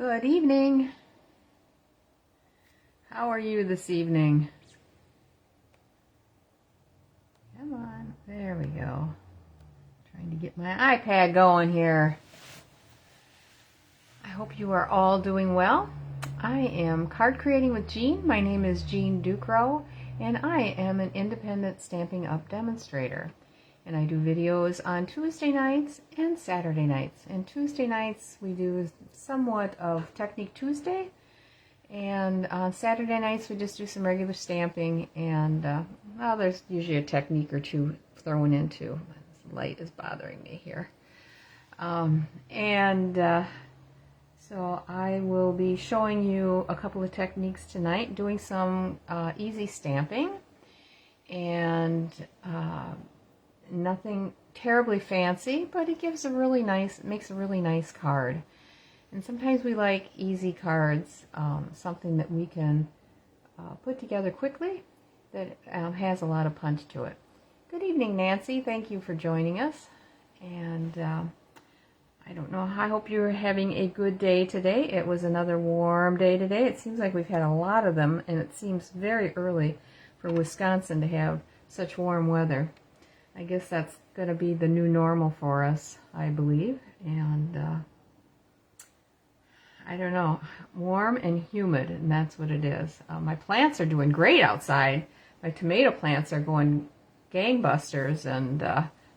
Good evening. How are you this evening? Come on. There we go. Trying to get my iPad going here. I hope you are all doing well. I am Card Creating with Jean. My name is Jean Ducrow, and I am an independent Stampin' Up! Demonstrator. And I do videos on Tuesday nights and Saturday nights. And Tuesday nights we do somewhat of Technique Tuesday. And on Saturday nights we just do some regular stamping. And, well, there's usually a technique or two thrown into. This light is bothering me here. So I will be showing you a couple of techniques tonight, doing some easy stamping. And nothing terribly fancy, but it gives makes a really nice card. And sometimes we like easy cards, something that we can put together quickly that has a lot of punch to it. Good evening, Nancy. Thank you for joining us. And I don't know, I hope you're having a good day today. It was another warm day today. It seems like we've had a lot of them, and it seems very early for Wisconsin to have such warm weather. I guess that's going to be the new normal for us, I believe. And I don't know, warm and humid, and that's what it is. My plants are doing great outside. My tomato plants are going gangbusters and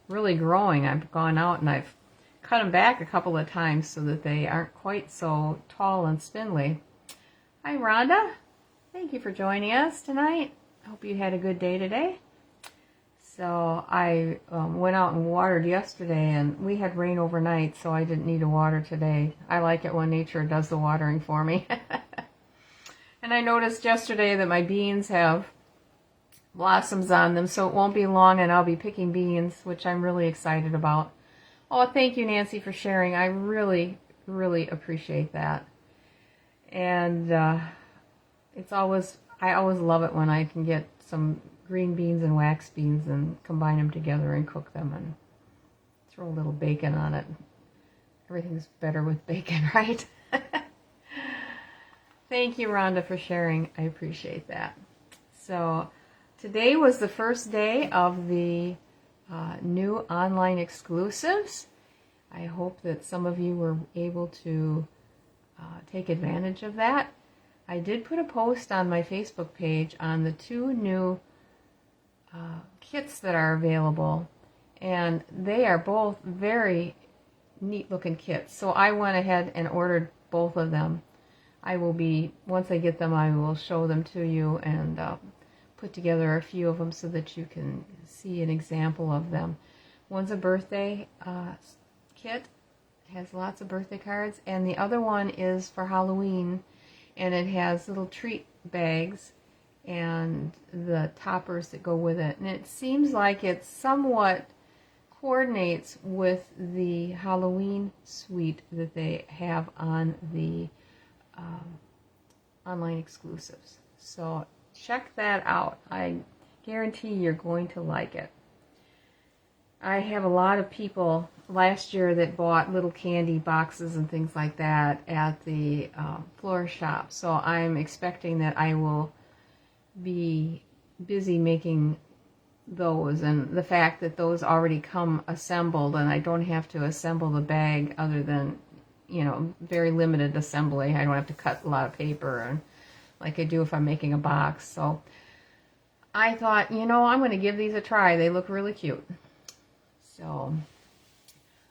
really growing. I've gone out and I've cut them back a couple of times so that they aren't quite so tall and spindly. Hi, Rhonda. Thank you for joining us tonight. I hope you had a good day today. So I went out and watered yesterday, and we had rain overnight, so I didn't need to water today. I like it when nature does the watering for me. And I noticed yesterday that my beans have blossoms on them, so it won't be long and I'll be picking beans, which I'm really excited about. Oh, thank you, Nancy, for sharing. I really, really appreciate that. And I always love it when I can get some green beans and wax beans and combine them together and cook them and throw a little bacon on it. Everything's better with bacon, right? Thank you, Rhonda, for sharing. I appreciate that. So today was the first day of the new online exclusives. I hope that some of you were able to take advantage of that. I did put a post on my Facebook page on the two new kits that are available, and they are both very neat looking kits. So I went ahead and ordered both of them. Once I get them, I will show them to you and put together a few of them so that you can see an example of them. One's a birthday kit, it has lots of birthday cards, and the other one is for Halloween, and it has little treat bags and the toppers that go with it. And it seems like it somewhat coordinates with the Halloween suite that they have on the online exclusives. So check that out. I guarantee you're going to like it. I have a lot of people last year that bought little candy boxes and things like that at the floor shop. So I'm expecting that I will be busy making those, and the fact that those already come assembled and I don't have to assemble the bag other than, very limited assembly. I don't have to cut a lot of paper and like I do if I'm making a box. So I thought, I'm going to give these a try. They look really cute. So,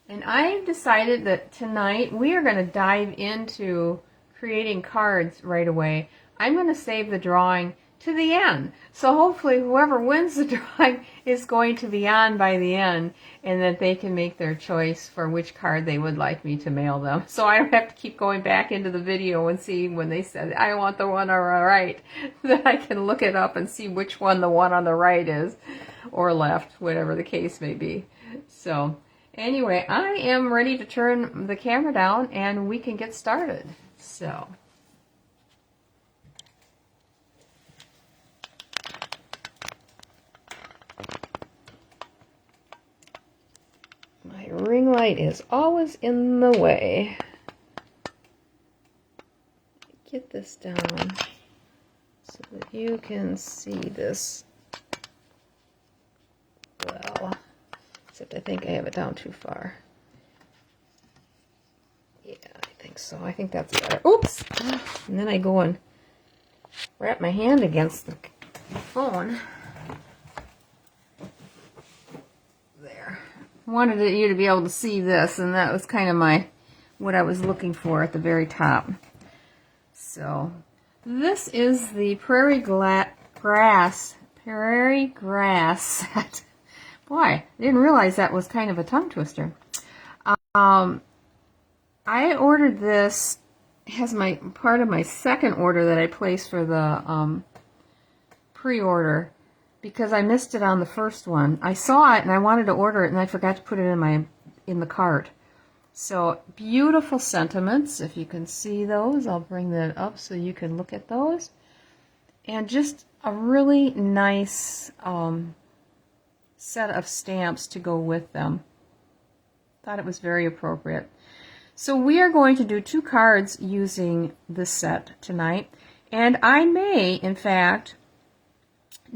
and I decided that tonight we are going to dive into creating cards right away. I'm going to save the drawing to the end. So hopefully whoever wins the drawing is going to be on by the end, and that they can make their choice for which card they would like me to mail them. So I don't have to keep going back into the video and see when they said, I want the one on the right, that I can look it up and see which one the one on the right is, or left, whatever the case may be. So anyway, I am ready to turn the camera down and we can get started. So my ring light is always in the way. this down so that you can see this well. Except I think I have it down too far. Yeah, I think so. I think that's better. Oops! And then I go and wrap my hand against the phone. There. I wanted you to be able to see this, and that was kind of what I was looking for at the very top. So, this is the Prairie Grass set. Boy, I didn't realize that was kind of a tongue twister. I ordered this, has part of my second order that I placed for the pre-order because I missed it on the first one. I saw it and I wanted to order it and I forgot to put it in the cart. So beautiful sentiments, if you can see those. I'll bring that up so you can look at those. And just a really nice set of stamps to go with them. Thought it was very appropriate. So we are going to do 2 cards using this set tonight. And I may, in fact,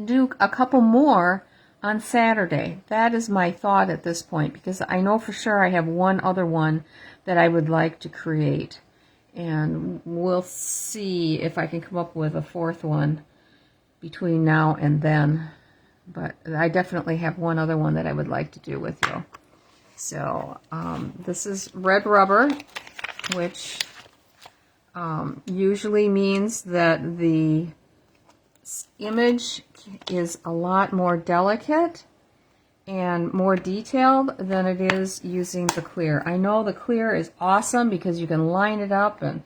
do a couple more on Saturday. That is my thought at this point, because I know for sure I have one other one that I would like to create. And we'll see if I can come up with a 4th one between now and then. But I definitely have one other one that I would like to do with you. So this is red rubber, which usually means that the image is a lot more delicate and more detailed than it is using the clear. I know the clear is awesome because you can line it up and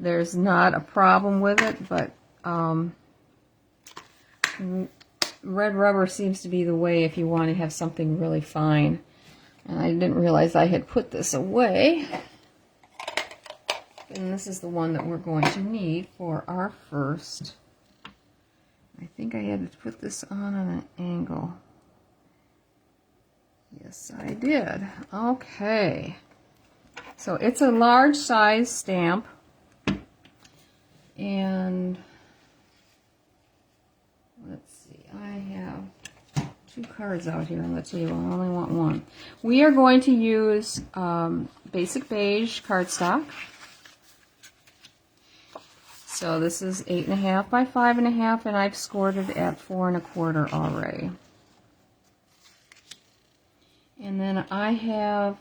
there's not a problem with it, but red rubber seems to be the way if you want to have something really fine. And I didn't realize I had put this away. And this is the one that we're going to need for our first. I think I had to put this on an angle. Yes, I did. Okay. So it's a large size stamp. And let's see, I have 2 cards out here on the table. I only want one. We are going to use basic beige cardstock. So this is 8.5 by 5.5, and I've scored it at 4 1/4 already. And then I have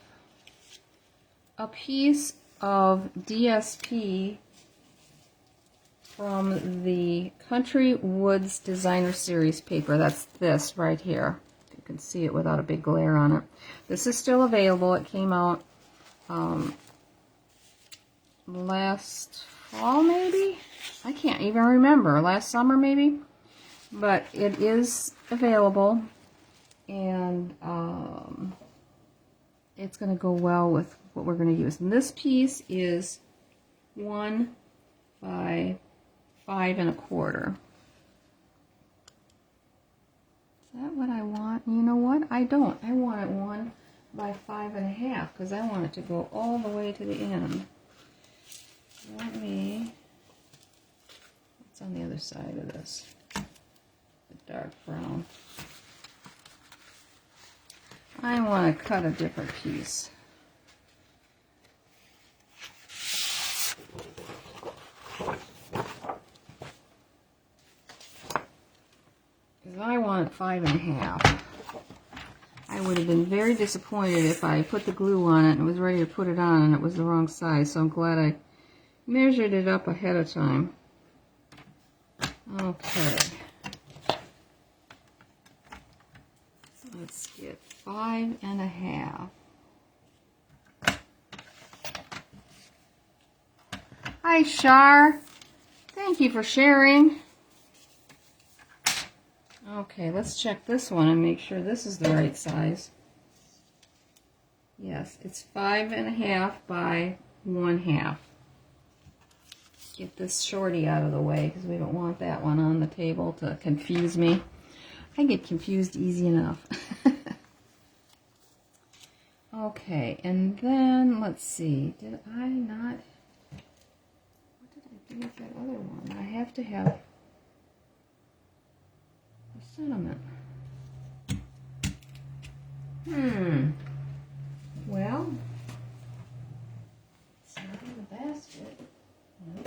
a piece of DSP from the Country Woods Designer Series paper. That's this right here. You can see it without a big glare on it. This is still available. It came out last fall, maybe? I can't even remember. Last summer, maybe? But it is available, and it's going to go well with what we're going to use. And this piece is 1 by 5 1/4. Is that what I want? You know what? I don't. I want it 1 by 5 1/2 because I want it to go all the way to the end. Let me. What's on the other side of this? The dark brown. I want to cut a different piece. Because I want it 5 1/2. I would have been very disappointed if I put the glue on it and was ready to put it on and it was the wrong size. So I'm glad I measured it up ahead of time. Okay. Let's get 5 1/2. Hi, Shar. Thank you for sharing. Okay, let's check this one and make sure this is the right size. Yes, it's 5 1/2 by 1/2. Get this shorty out of the way because we don't want that one on the table to confuse me. I get confused easy enough. Okay, and then let's see. Did I not? What did I Where's that other one? I have to have the sentiment. Well, it's not in the basket. No.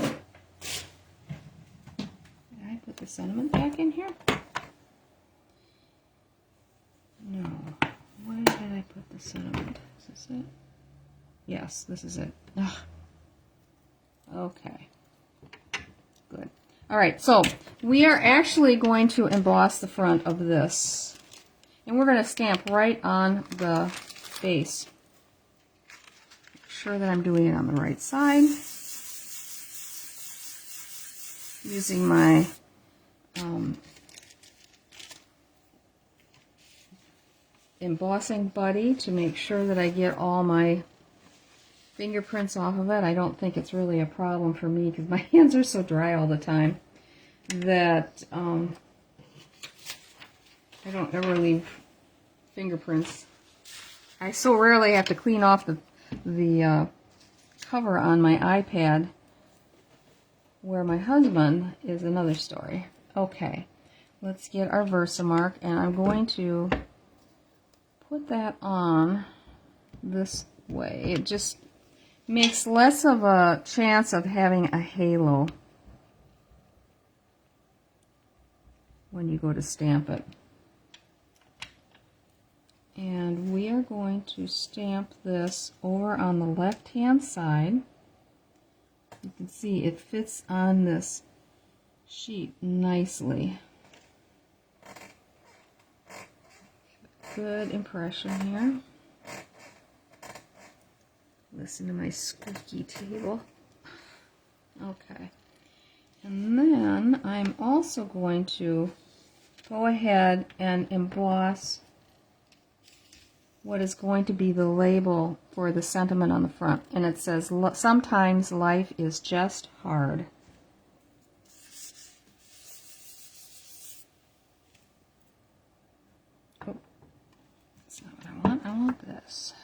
Did I put the sentiment back in here? No. Where did I put the sentiment? Is this it? Yes, this is it. Ugh. Okay. Good. All right, so we are actually going to emboss the front of this. And we're going to stamp right on the base. Make sure that I'm doing it on the right side. Using my embossing buddy to make sure that I get all my fingerprints off of it. I don't think it's really a problem for me because my hands are so dry all the time that I don't ever leave fingerprints. I so rarely have to clean off the cover on my iPad, where my husband is another story. Okay, let's get our Versamark, and I'm going to put that on this way. It just makes less of a chance of having a halo when you go to stamp it. And we are going to stamp this over on the left hand side. You can see it fits on this sheet nicely. Good impression here. Listen to my squeaky table. Okay. And then I'm also going to go ahead and emboss what is going to be the label for the sentiment on the front. And it says, "Sometimes life is just hard." Oh, that's not what I want. I want this.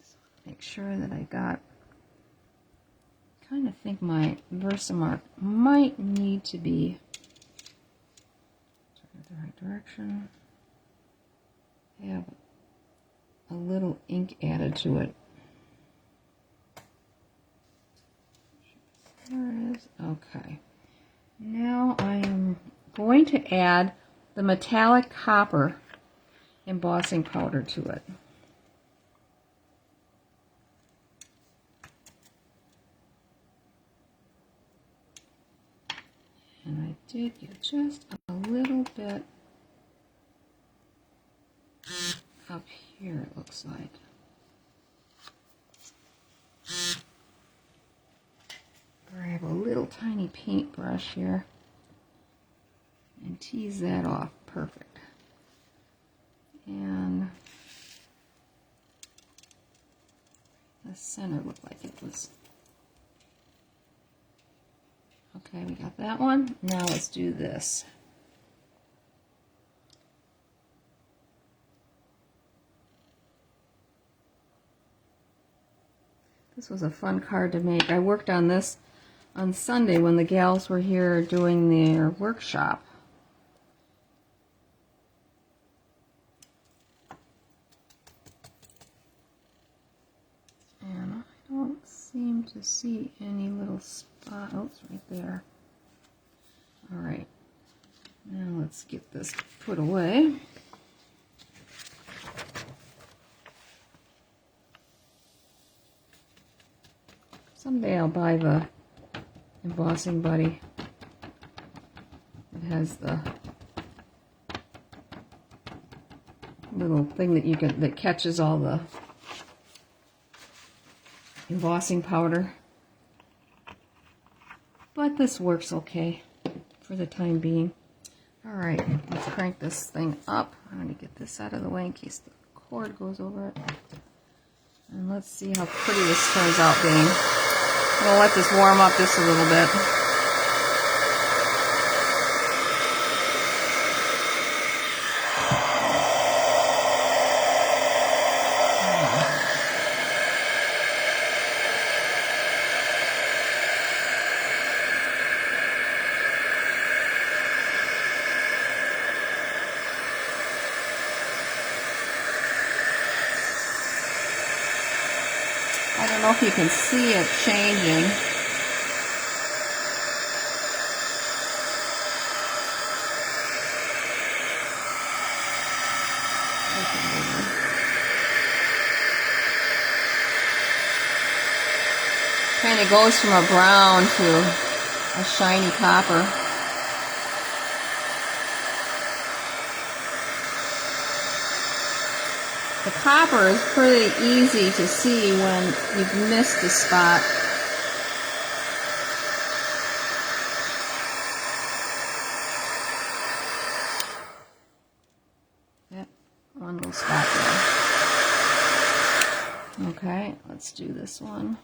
So make sure that I got, kind of think my Versamark might need to be the right direction. Have a little ink added to it. There it is. Okay. Now I am going to add the metallic copper embossing powder to it. And I did get just a little bit up here, it looks like. Grab a little tiny paintbrush here and tease that off. Perfect. And the center looked like it was. Okay, we got that one. Now let's do this. This was a fun card to make. I worked on this on Sunday when the gals were here doing their workshop. And I don't seem to see any little spot. Oh, it's right there. All right. Now let's get this put away. Someday I'll buy the embossing buddy. It has the little thing that you can, that catches all the embossing powder. But this works okay for the time being. All right, let's crank this thing up. I'm going to get this out of the way in case the cord goes over it. And let's see how pretty this turns out being. I'm going to let this warm up just a little bit. don't know if you can see it changing. Kind of goes from a brown to a shiny copper. The copper is pretty easy to see when you've missed a spot. Yep, one little spot there. Okay, let's do this one.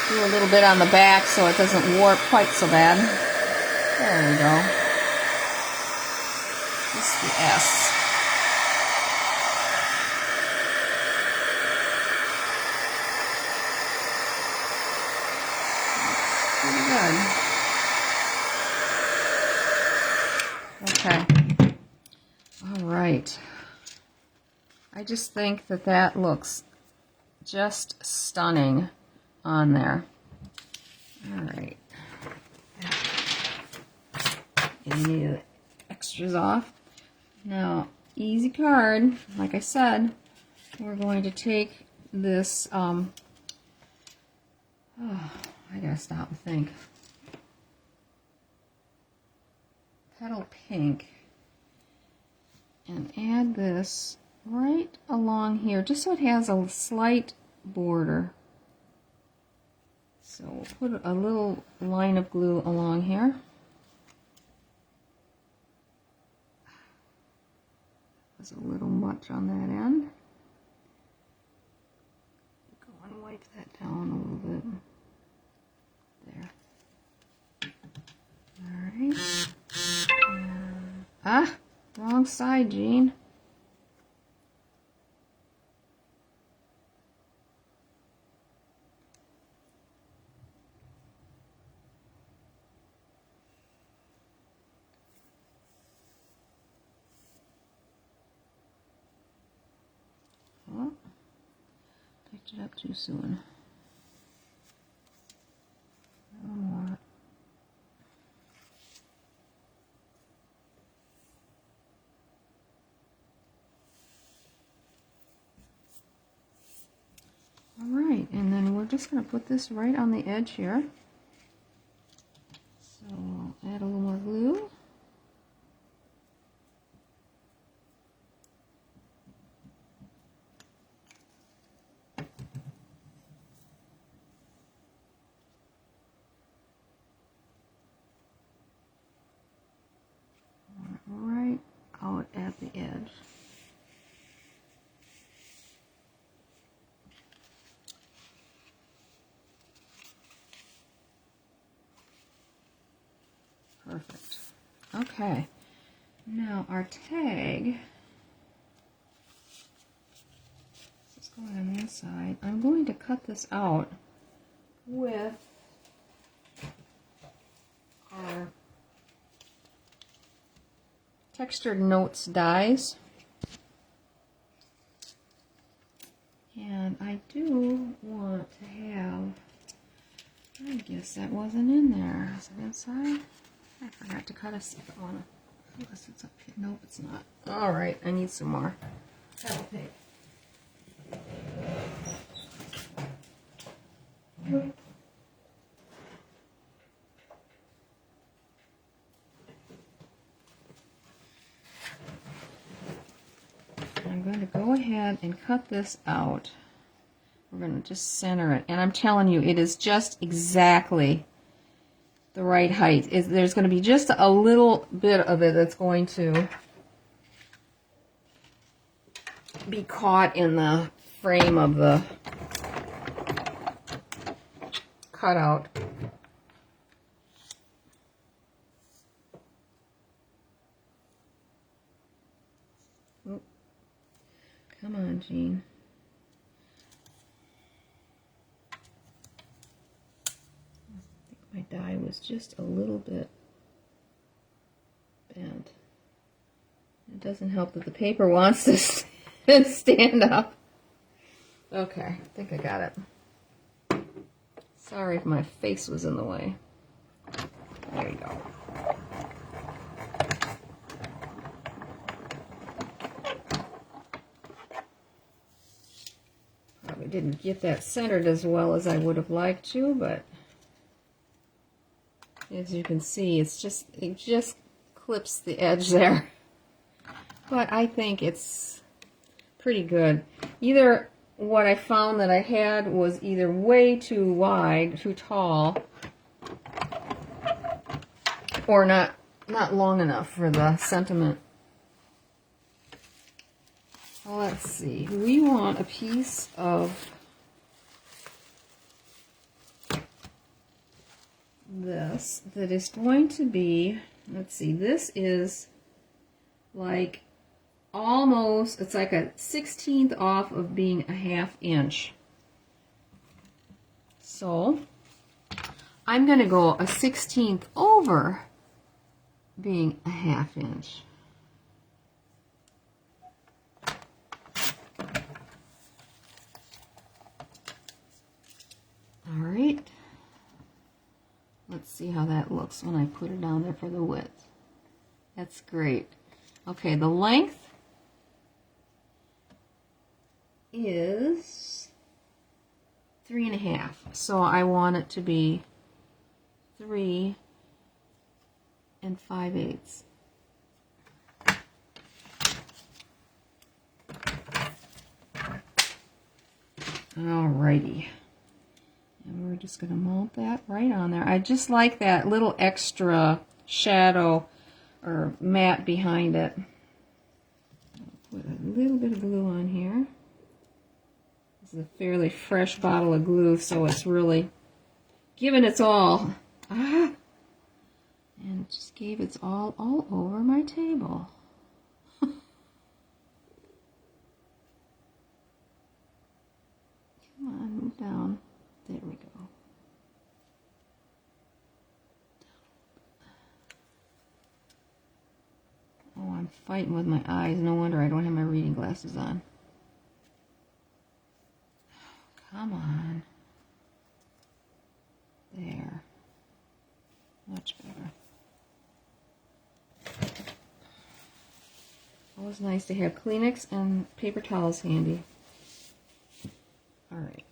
Do a little bit on the back so it doesn't warp quite so bad. There we go. Just the S. Pretty good. Okay. All right. I just think that that looks just stunning on there. All right. Get any of the extras off. Now, easy card. Like I said, we're going to take this. I gotta stop and think. Petal pink, and add this right along here, just so it has a slight border. So we'll put a little line of glue along here. There's a little much on that end. Go and wipe that down a little bit. There. Alright. Wrong side, Jean. Oh, picked it up too soon. A little more. Alright, and then we're just going to put this right on the edge here. So I'll add a little more glue. Right out at the edge. Perfect. Okay. Now our tag, this is going on one side. I'm going to cut this out with our Textured Notes dies. And I do want to have, I guess that wasn't in there. Is it inside? I forgot to cut a second one. Unless it's up here. Nope, it's not. Alright, I need some more. That'll take. I'm going to go ahead and cut this out. We're going to just center it. And I'm telling you, it is just exactly the right height. There's going to be just a little bit of it that's going to be caught in the frame of the cutout. Oh, come on, Jean. I think my die was just a little bit bent. doesn't help that the paper wants to stand up. Okay, I think I got it. Sorry if my face was in the way. There you go. Probably didn't get that centered as well as I would have liked to, but as you can see, it just clips the edge there. But I think it's pretty good. Either what I found that I had was either way too wide, too tall, or not long enough for the sentiment. Well, let's see. We want a piece of this that is going to be, let's see, this is like almost, it's like a 1/16 off of being a 1/2 inch. So I'm going to go a 1/16 over being a 1/2 inch. All right. Let's see how that looks when I put it down there for the width. That's great. Okay, the length is 3.5. So I want it to be 3 5/8. Alrighty. And we're just going to mount that right on there. I just like that little extra shadow or matte behind it. I'll put a little bit of glue on here. This is a fairly fresh bottle of glue, so it's really giving its all. And it just gave its all over my table. Come on, move down. There we go. Oh, I'm fighting with my eyes. No wonder I don't have my reading glasses on. Come on. There. Much better. Always nice to have Kleenex and paper towels handy. Alright.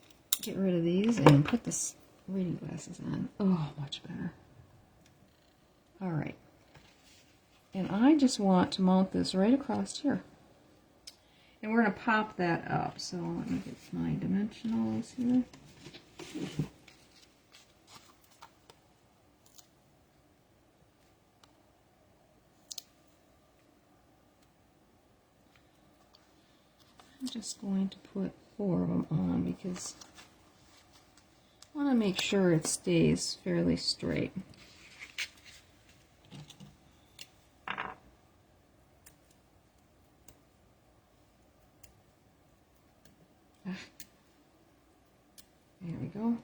Get rid of these and put the reading glasses on. Oh, much better. Alright. And I just want to mount this right across here. And we're going to pop that up. So let me get my dimensionals here. I'm just going to put 4 of them on because I want to make sure it stays fairly straight. There we go.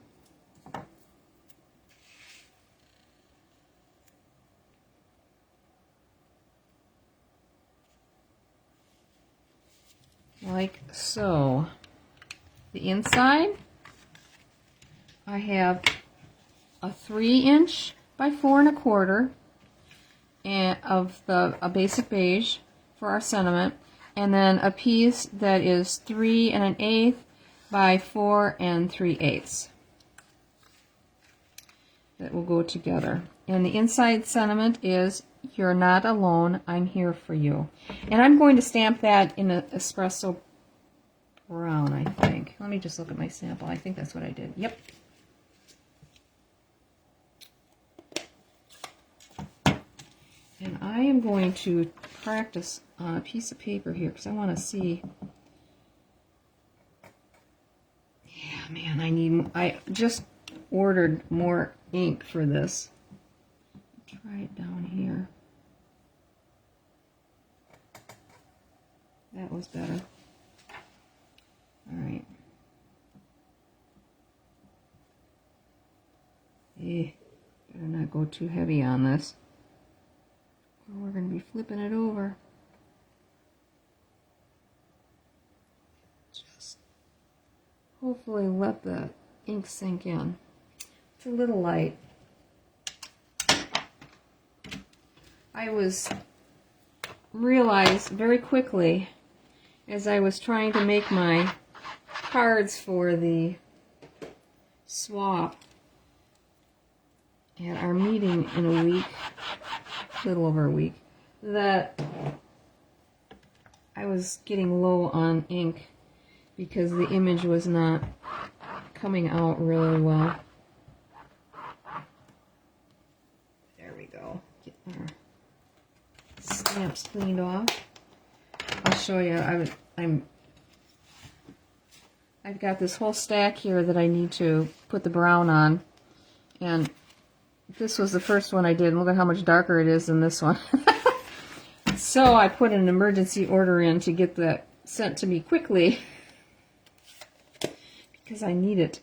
Like so. The inside, I have a 3" by 4 1/4 and of a basic beige for our sentiment, and then a piece that is 3 1/8 by 4 3/8. That will go together. And the inside sentiment is, "You're not alone, I'm here for you." And I'm going to stamp that in an espresso brown, I think. Let me just look at my sample. I think that's what I did. Yep. And I am going to practice on a piece of paper here because I want to see. Yeah, man, I just ordered more ink for this. Try it down here. That was better. All right. Better not go too heavy on this, or we're going to be flipping it over. hopefully let the ink sink in. It's a little light. I realized very quickly as I was trying to make my cards for the swap at our meeting in a week, a little over a week, that I was getting low on ink because the image was not coming out really well. There we go. Get our stamps cleaned off. I'll show you. I've got this whole stack here that I need to put the brown on, and this was the first one I did. And look at how much darker it is than this one. So I put an emergency order in to get that sent to me quickly because I need it.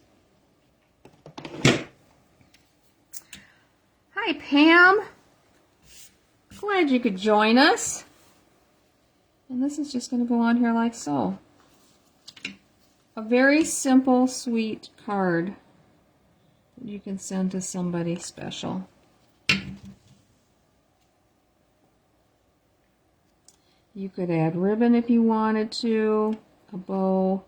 Hi, Pam. Glad you could join us. And this is just going to go on here like so. A very simple, sweet card that you can send to somebody special. You could add ribbon if you wanted to, a bow.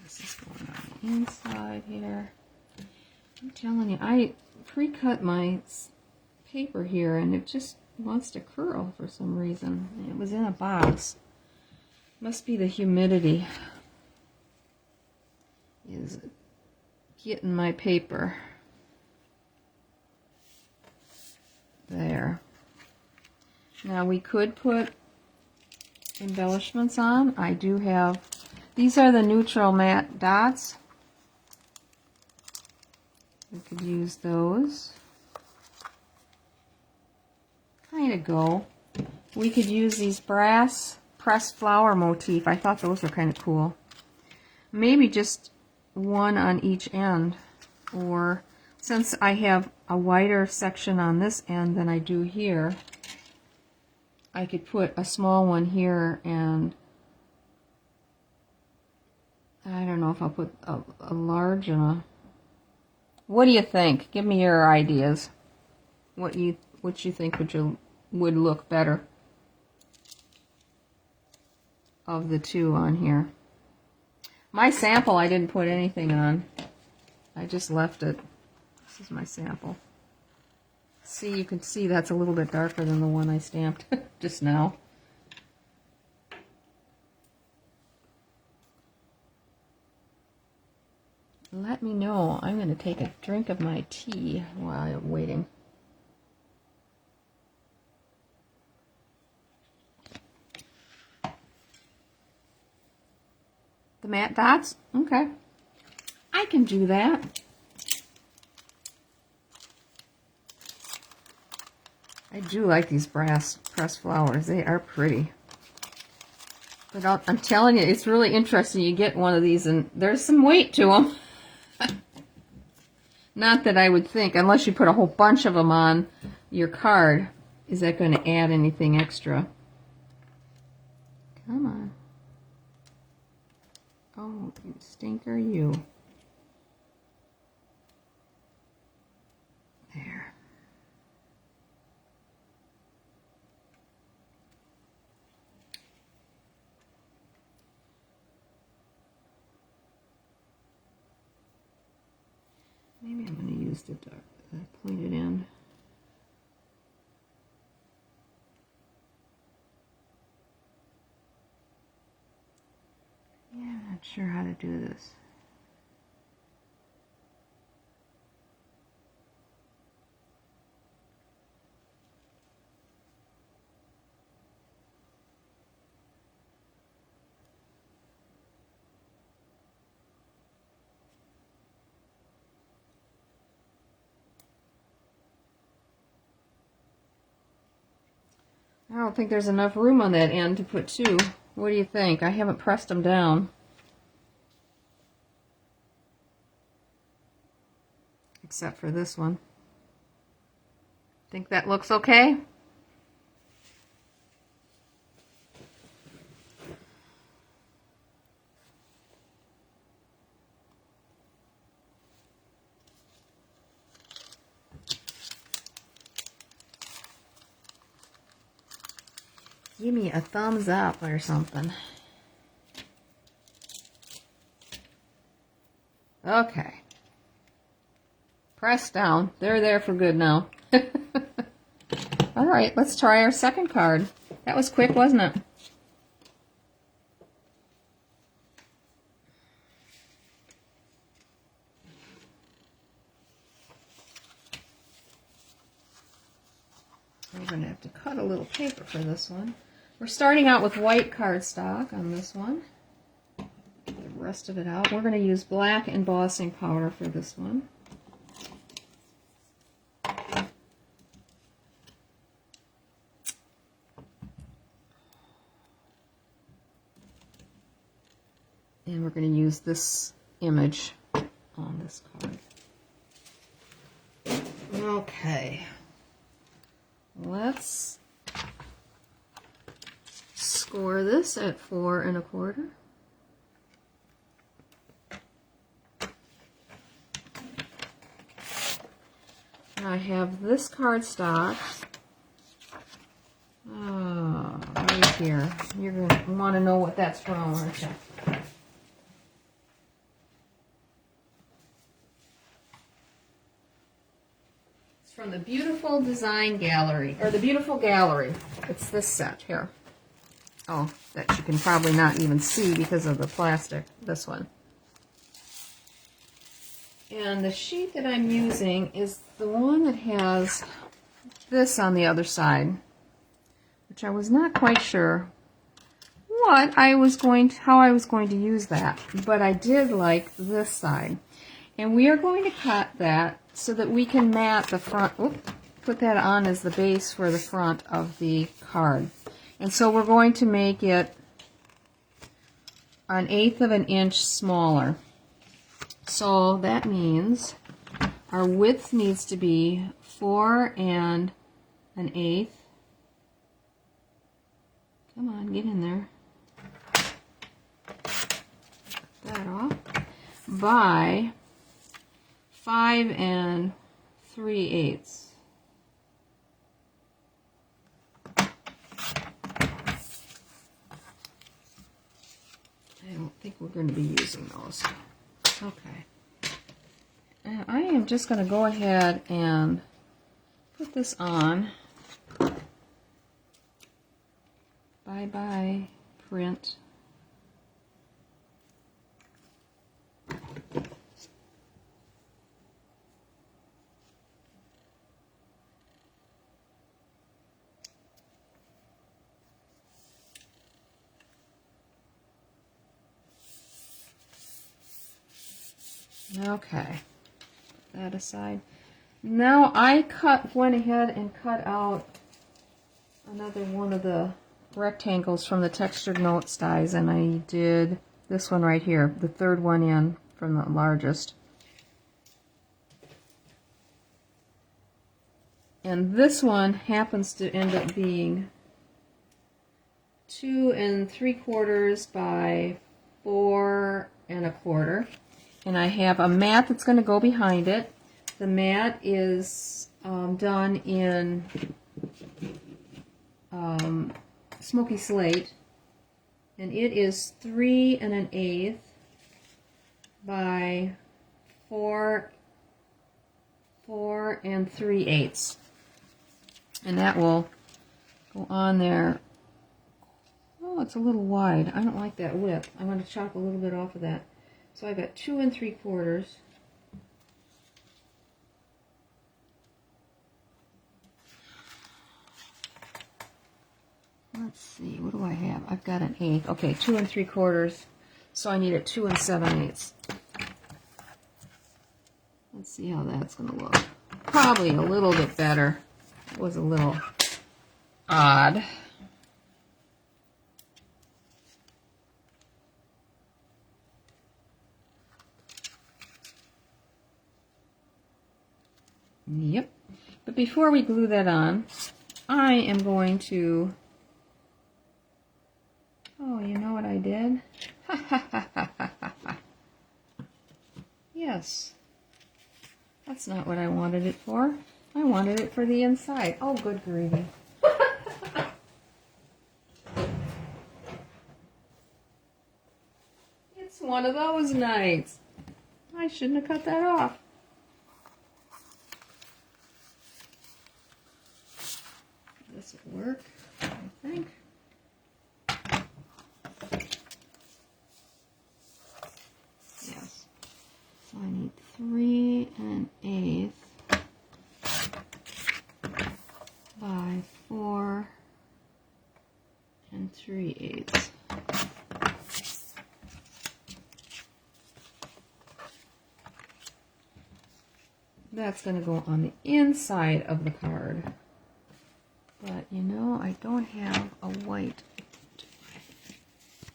This is going on the inside here. I'm telling you, I pre-cut my paper here and it just wants to curl for some reason. It was in a box. Must be the humidity is getting my paper. There. Now we could put embellishments on. I do have, these are the neutral matte dots. We could use those. Kind of go. We could use these brass pressed flower motif. I thought those were kind of cool. Maybe just one on each end, or since I have a wider section on this end than I do here, I could put a small one here, and I don't know if I'll put a large and a... What do you think? Give me your ideas. What you think would look better of the two on here. My sample, I didn't put anything on. I just left it. This is my sample. See, you can see that's a little bit darker than the one I stamped just now. Let me know. I'm going to take a drink of my tea while I'm waiting. The matte dots? Okay. I can do that. I do like these brass pressed flowers. They are pretty. But I'm telling you, it's really interesting. You get one of these and there's some weight to them. Not that I would think, unless you put a whole bunch of them on your card, is that going to add anything extra? Come on. Oh, you stinker, you. There. Maybe I'm going to use the pointed end. Yeah, I'm not sure how to do this. I don't think there's enough room on that end to put two. What do you think? I haven't pressed them down. Except for this one. Think that looks okay? give me a thumbs up or something. Okay. Press down. They're there for good now. All right, let's try our second card. That was quick, wasn't it? We're going to have to cut a little paper for this one. We're starting out with white cardstock on this one. Get the rest of it out. We're going to use black embossing powder for this one. And we're going to use this image on this card. Okay. Let's score this at 4 1/4. I have this cardstock right here. You're going to want to know what that's from, aren't you? It's from the Beautiful Design Gallery, or the Beautiful Gallery. It's this set here. Oh, that you can probably not even see because of the plastic, this one. And the sheet that I'm using is the one that has this on the other side, which I was not quite sure how I was going to use that, but I did like this side. And we are going to cut that so that we can mat the front, put that on as the base for the front of the card. And so we're going to make it 1/8 of an inch smaller. So that means our width needs to be 4 1/8. Come on, get in there. Cut that off. By 5 3/8. I don't think we're going to be using those. Okay. And I am just going to go ahead and put this on. Bye-bye, print. Okay, put that aside. Now I went ahead and cut out another one of the rectangles from the textured notes dies, and I did this one right here, the third one in from the largest. And this one happens to end up being 2 3/4 by 4 1/4. And I have a mat that's going to go behind it. The mat is done in smoky slate, and it is 3 1/8 by 4 3/8, and that will go on there. Oh, it's a little wide. I don't like that width. I'm going to chop a little bit off of that. So I've got 2 3/4. Let's see, what do I have? I've got 1/8. Okay, 2 3/4. So I need it 2 7/8. Let's see how that's going to look. Probably a little bit better. It was a little odd. Yep. But before we glue that on, I am going to... Oh, you know what I did? Yes. That's not what I wanted it for. I wanted it for the inside. Oh, good gravy. It's one of those nights. I shouldn't have cut that off. This will work, I think. Yes. So I need 3 1/8 by 4 3/8. That's going to go on the inside of the card. But you know, I don't have a white.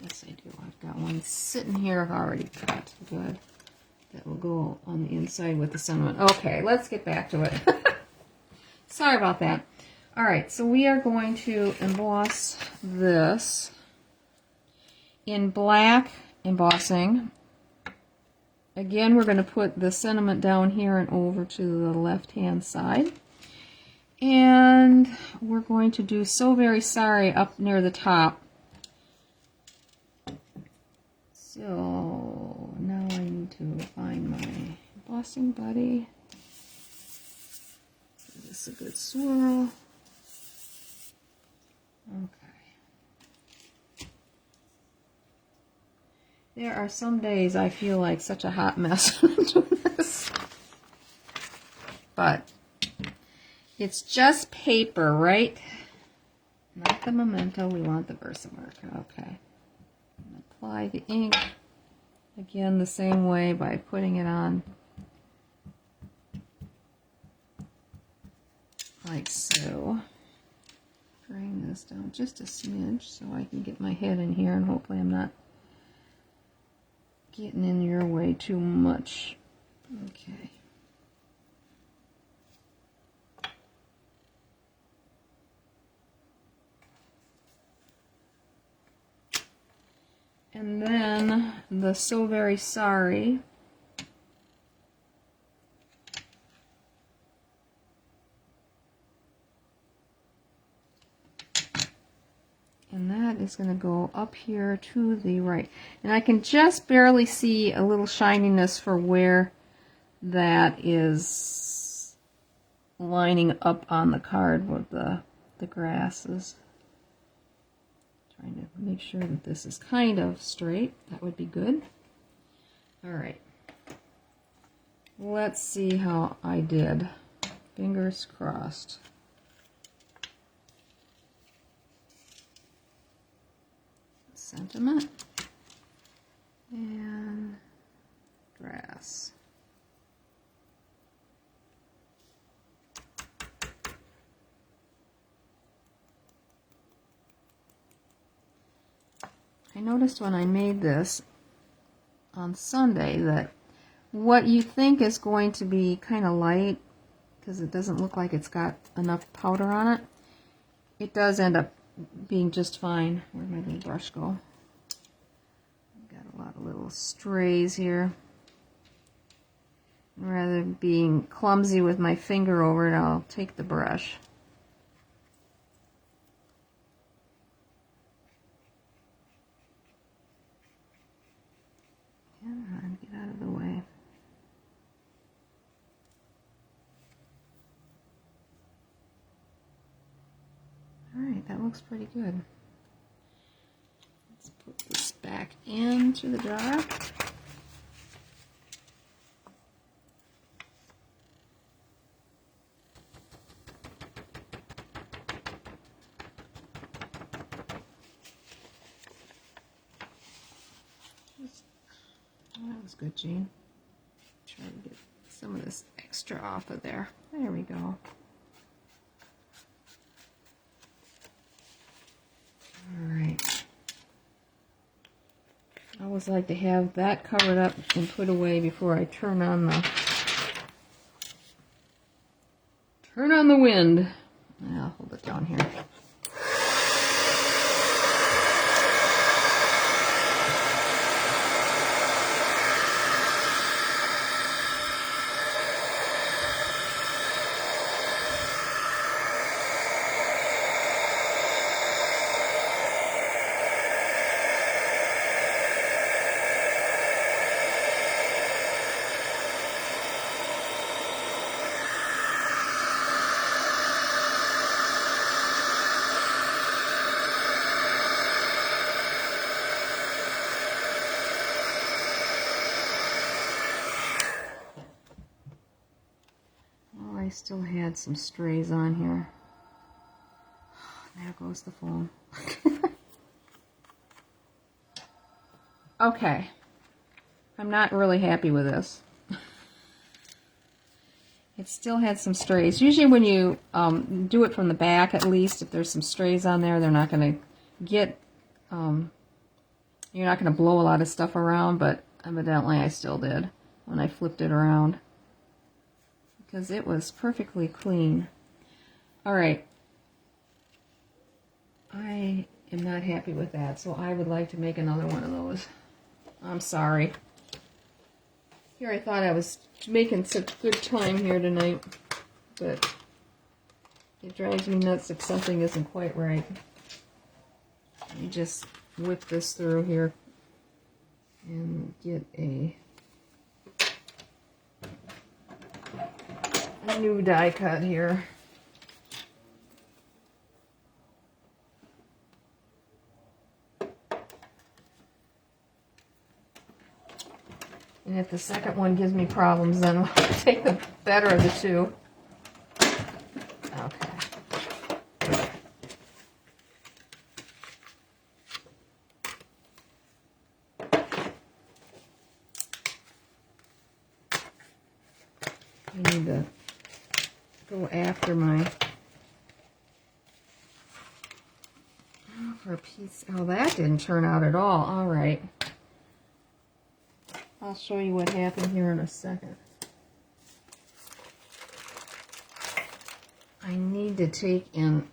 Yes, I do. I've got one sitting here already cut. Good. That will go on the inside with the sentiment. Okay, let's get back to it. Sorry about that. All right, so we are going to emboss this in black embossing. Again, we're going to put the sentiment down here and over to the left-hand side. And we're going to do So Very Sorry up near the top. So now I need to find my embossing buddy. Give this a good swirl. Okay. There are some days I feel like such a hot mess doing this. But it's just paper, right? Not the memento, we want the Versamark. Okay. Apply the ink again the same way by putting it on like so. Bring this down just a smidge so I can get my head in here, and hopefully I'm not getting in your way too much. Okay. And then the So Very Sorry. And that is going to go up here to the right. And I can just barely see a little shininess for where that is lining up on the card with the grasses. Trying to make sure that this is kind of straight. That would be good. All right. Let's see how I did. Fingers crossed. Sentiment and grass. I noticed when I made this on Sunday that what you think is going to be kind of light, because it doesn't look like it's got enough powder on it, it does end up being just fine. Where'd my little brush go? I've got a lot of little strays here. Rather than being clumsy with my finger over it, I'll take the brush. Come on, get out of the way. Alright, that looks pretty good. Let's put this back into the jar. Oh, that was good, Jean. Try to get some of this extra off of there. There we go. Alright. I always like to have that covered up and put away before I turn on the wind. I'll hold it down here. I still had some strays on here. There goes the foam. Okay. I'm not really happy with this. It still had some strays. Usually when you do it from the back, at least, if there's some strays on there, they're not going to get, you're not going to blow a lot of stuff around, but evidently I still did when I flipped it around. Because it was perfectly clean. Alright. I am not happy with that, so I would like to make another one of those. I'm sorry. Here, I thought I was making such good time here tonight, but it drives me nuts if something isn't quite right. Let me just whip this through here and get a new die cut here. And if the second one gives me problems, then I'll take the better of the two. Okay. I need to go after my... for a piece. Oh, that didn't turn out at all. All right. I'll show you what happened here in a second. I need to take and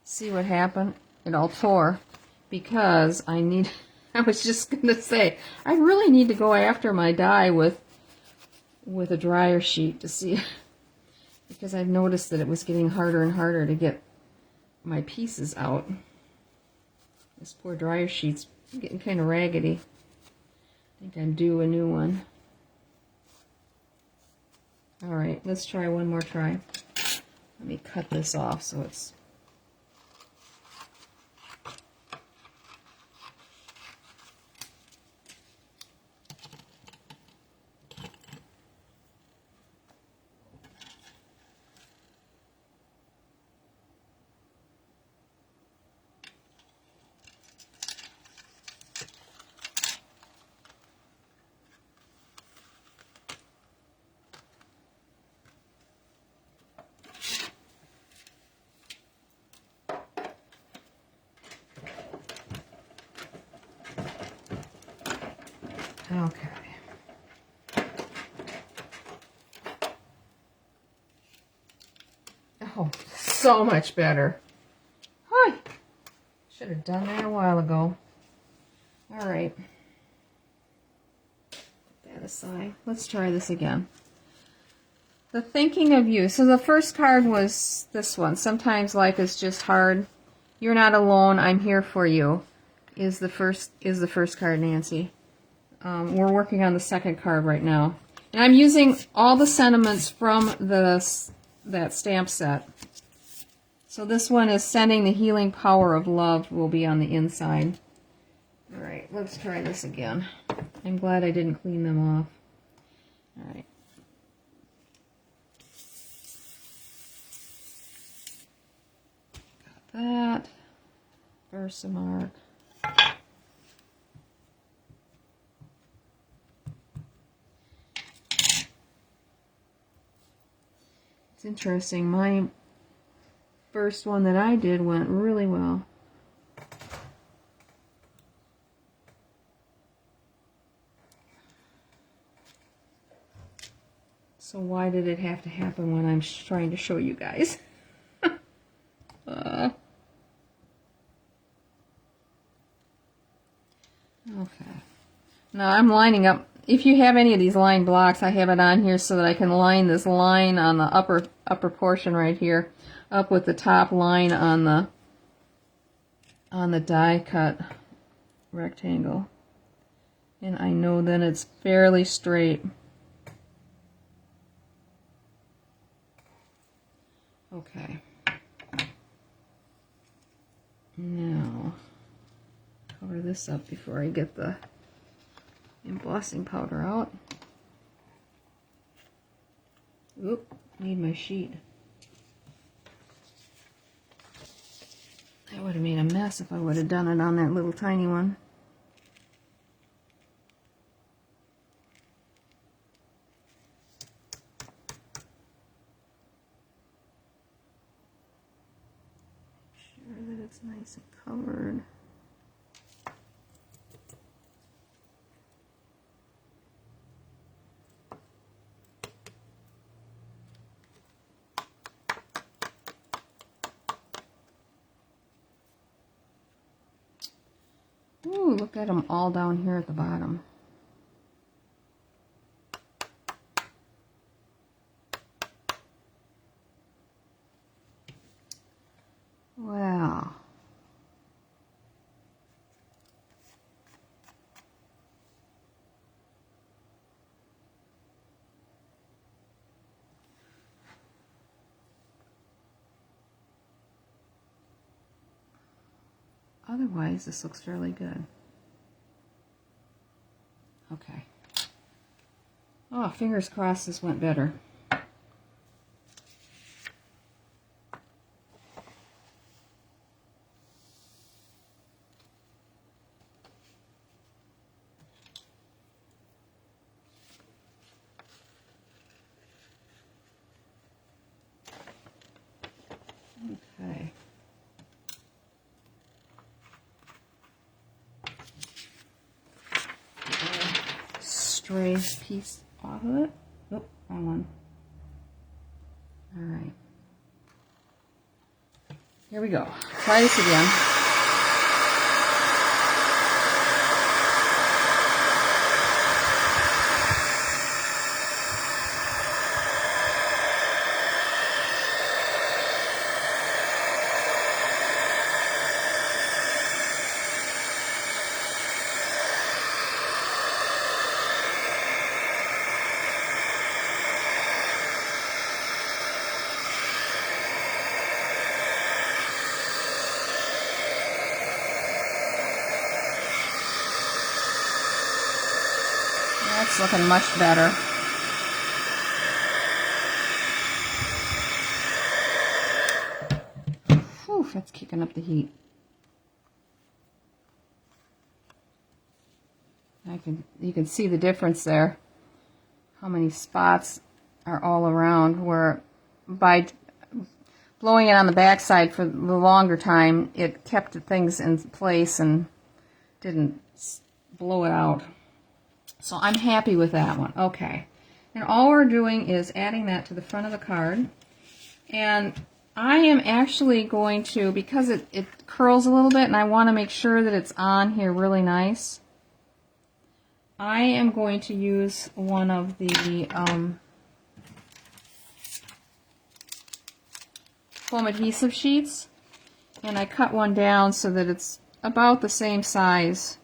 see what happened. It all tore because I need, I was just going to say, I really need to go after my die with a dryer sheet to see, because I've noticed that it was getting harder and harder to get my pieces out. This poor dryer sheet's getting kind of raggedy. I think I'm due a new one. Alright, let's try one more try. Let me cut this off so it's... Okay. Oh, so much better. Hi. Should have done that a while ago. All right. Put that aside. Let's try this again. The thinking of you. So the first card was this one. Sometimes life is just hard. You're not alone. I'm here for you. Is the first card, Nancy. We're working on the second card right now. And I'm using all the sentiments from that stamp set. So this one is sending the healing power of love will be on the inside. Alright, let's try this again. I'm glad I didn't clean them off. Alright. Got that. Versamark. It's interesting. My first one that I did went really well. So why did it have to happen when I'm trying to show you guys? Okay. Now I'm lining up. If you have any of these lined blocks, I have it on here so that I can line this line on the upper portion right here up with the top line on the die cut rectangle. And I know then it's fairly straight. Okay. Now, cover this up before I get the embossing powder out. Oop, need my sheet. That would have made a mess if I would have done it on that little tiny one. Make sure that it's nice and covered. Ooh, look at them all down here at the bottom. Wow. Otherwise, this looks fairly good. Okay. Oh, fingers crossed this went better. Okay. Stray piece off of it. Nope, wrong one. All right. Here we go. Try this again. That's looking much better. Whew, that's kicking up the heat. You can see the difference there. How many spots are all around, where by blowing it on the backside for the longer time, it kept things in place and didn't blow it out. So I'm happy with that one. Okay. And all we're doing is adding that to the front of the card. And I am actually going to, because it curls a little bit and I want to make sure that it's on here really nice, I am going to use one of the foam adhesive sheets. And I cut one down so that it's about the same size.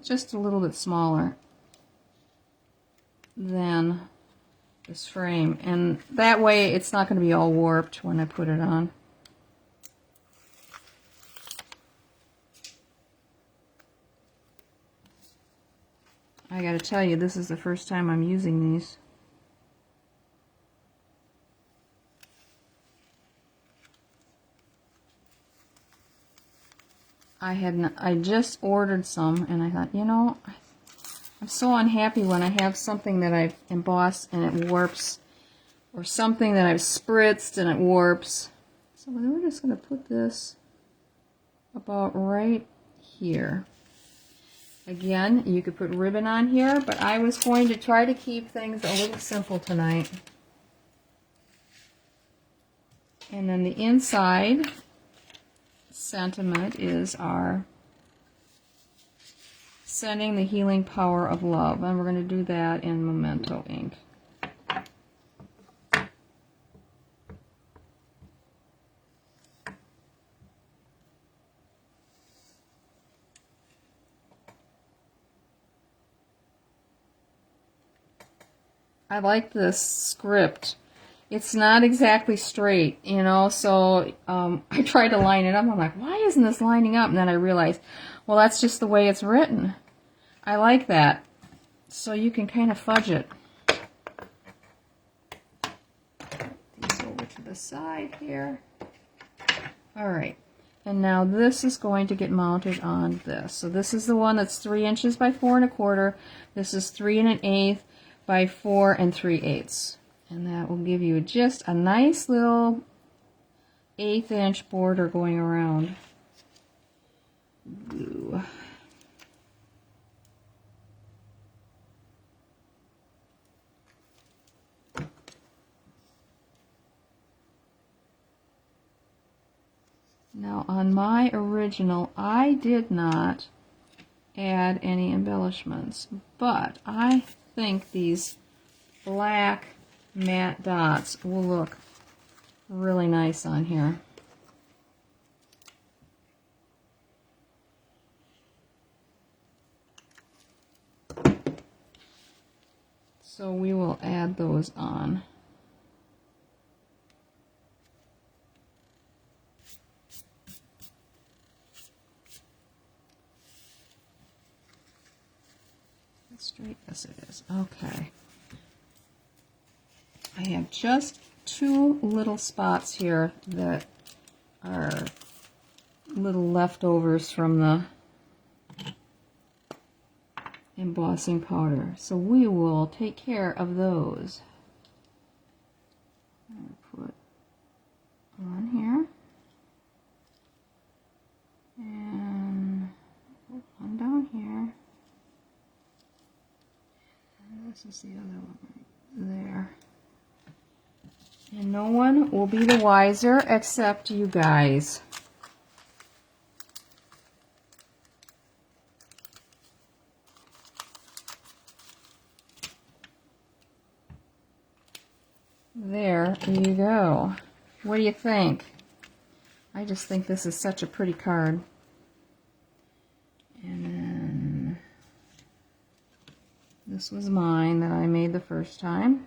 Just a little bit smaller than this frame, and that way it's not going to be all warped when I put it on. I gotta tell you, this is the first time I'm using these. I just ordered some, and I thought, you know, I'm so unhappy when I have something that I've embossed and it warps, or something that I've spritzed and it warps. So we're just going to put this about right here. Again, you could put ribbon on here, but I was going to try to keep things a little simple tonight. And then the inside sentiment is our sending the healing power of love, and we're going to do that in Memento ink. I like this script. It's not exactly straight, you know, so I tried to line it up. I'm like, why isn't this lining up? And then I realized, well, that's just the way it's written. I like that. So you can kind of fudge it. the side here. All right, and now this is going to get mounted on this. So this is the one that's 3 inches by 4 1/4. This is 3 1/8 by 4 3/8. And that will give you just a nice little 1/8 inch border going around. Blue. Now on my original, I did not add any embellishments, but I think these black matte dots will look really nice on here. So we will add those on. Straight, yes it is. Okay. I have just 2 little spots here that are little leftovers from the embossing powder. So we will take care of those. I'll put one here. And put one down here. This is the other one right there. And no one will be the wiser except you guys. There you go. What do you think? I just think this is such a pretty card. And then this was mine that I made the first time.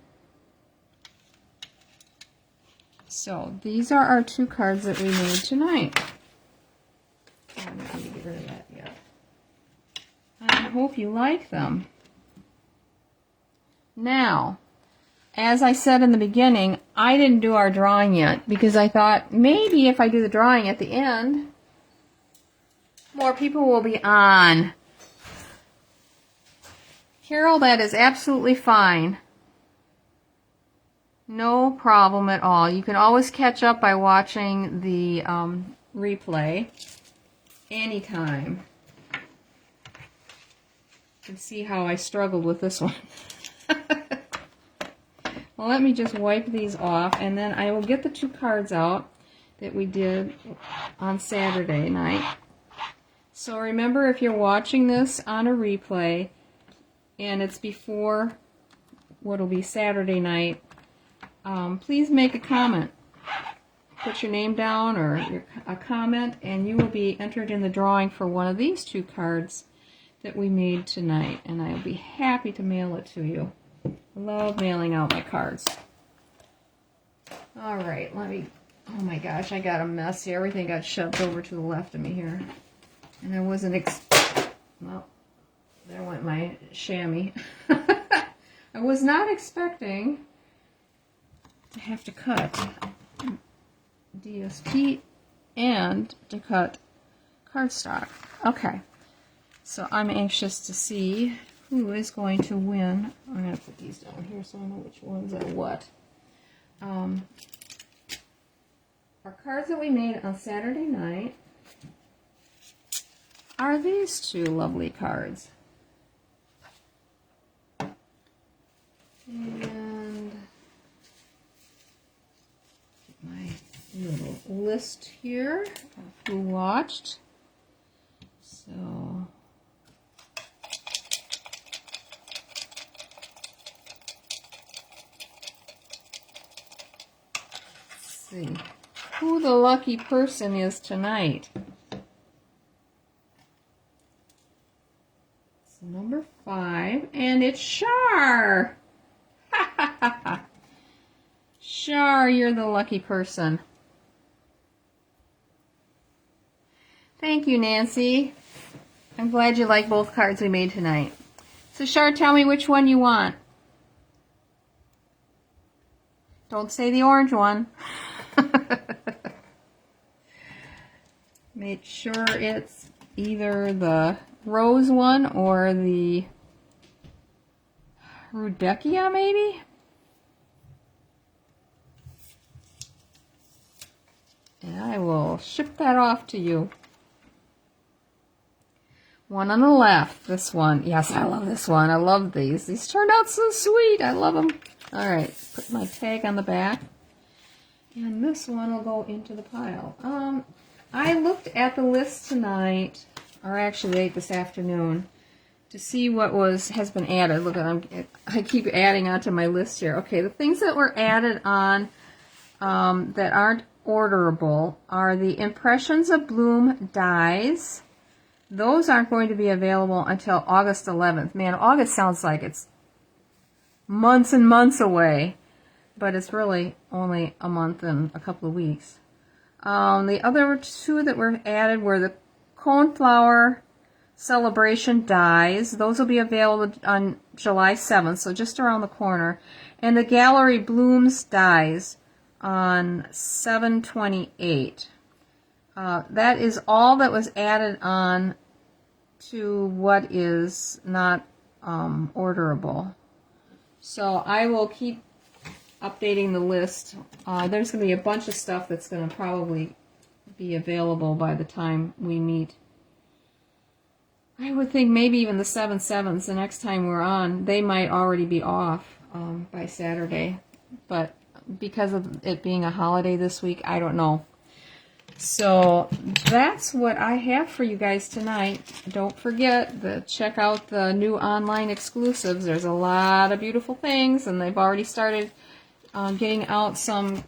So these are our 2 cards that we made tonight. I'm not going to get rid of that yet. I hope you like them. Now, as I said in the beginning, I didn't do our drawing yet because I thought maybe if I do the drawing at the end, more people will be on. Carol, that is absolutely fine. No problem at all. You can always catch up by watching the replay anytime. You can see how I struggled with this one. Well, let me just wipe these off, and then I will get the 2 cards out that we did on Saturday night. So remember, if you're watching this on a replay, and it's before what will be Saturday night, please make a comment. Put your name down or a comment, and you will be entered in the drawing for one of these 2 cards that we made tonight, and I'll be happy to mail it to you. I love mailing out my cards. All right, let me, oh my gosh, I got a mess here. Everything got shoved over to the left of me here. And I wasn't, well, there went my chamois. I was not expecting to have to cut DSP and to cut cardstock. Okay, so I'm anxious to see who is going to win. I'm going to put these down here so I know which ones are what. Our cards that we made on Saturday night are these 2 lovely cards. And my little list here of who watched. So let's see who the lucky person is tonight. It's number 5, and it's Shar. Shar, you're the lucky person. Thank you, Nancy. I'm glad you like both cards we made tonight. So Shar, tell me which one you want. Don't say the orange one. Make sure it's either the rose one or the Rudbeckia, maybe? And I will ship that off to you. One on the left, this one. Yes, I love this one. I love these. These turned out so sweet. I love them. All right, put my tag on the back. And this one will go into the pile. I looked at the list tonight, or actually late this afternoon, to see what has been added. Look, I keep adding onto my list here. Okay, the things that were added on that aren't orderable are the Impressions of Bloom dies. Those aren't going to be available until August 11th. Man, August sounds like it's months and months away, but it's really only a month and a couple of weeks. The other two that were added were the Coneflower Celebration dies. Those will be available on July 7th, so just around the corner. And the Gallery Blooms dies on 7/28. That is all that was added on to what is not orderable. So I will keep updating the list. There's going to be a bunch of stuff that's going to probably be available by the time we meet. I would think maybe even the 7/7s, the next time we're on, they might already be off by Saturday. But because of it being a holiday this week, I don't know. So that's what I have for you guys tonight. Don't forget to check out the new online exclusives. There's a lot of beautiful things, and they've already started getting out some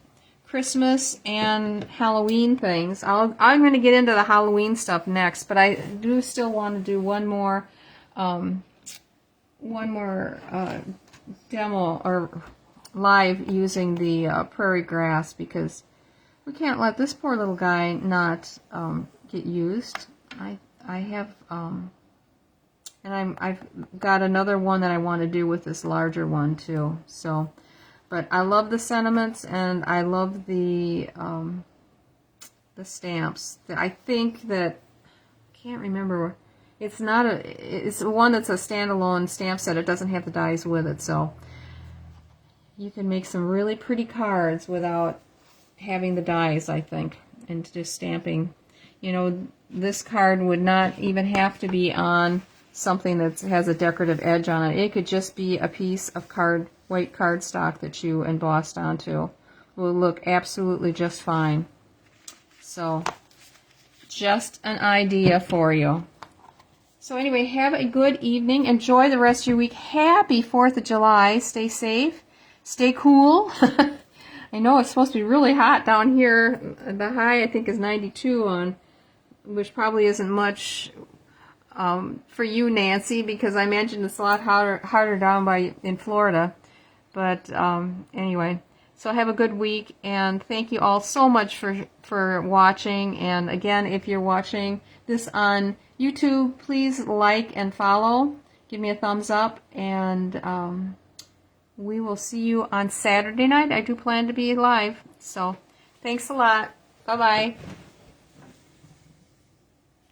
Christmas and Halloween things. I'm going to get into the Halloween stuff next, but I do still want to do one more demo or live using the Prairie Grass, because we can't let this poor little guy not get used. I have and I've got another one that I want to do with this larger one too. So, but I love the sentiments and I love the stamps. I think that I can't remember. It's not it's one that's a standalone stamp set. It doesn't have the dies with it, so you can make some really pretty cards without having the dies, I think, and just stamping. You know, this card would not even have to be on something that has a decorative edge on it. It could just be a piece of white cardstock that you embossed onto. It will look absolutely just fine. So, just an idea for you. So anyway, have a good evening. Enjoy the rest of your week. Happy 4th of July. Stay safe. Stay cool. I know it's supposed to be really hot down here. The high, I think, is 92 which probably isn't much for you, Nancy, because I mentioned it's a lot harder down in Florida. But anyway, so have a good week, and thank you all so much for watching. And again, if you're watching this on YouTube, please like and follow. Give me a thumbs up, and we will see you on Saturday night. I do plan to be live. So, thanks a lot. Bye-bye.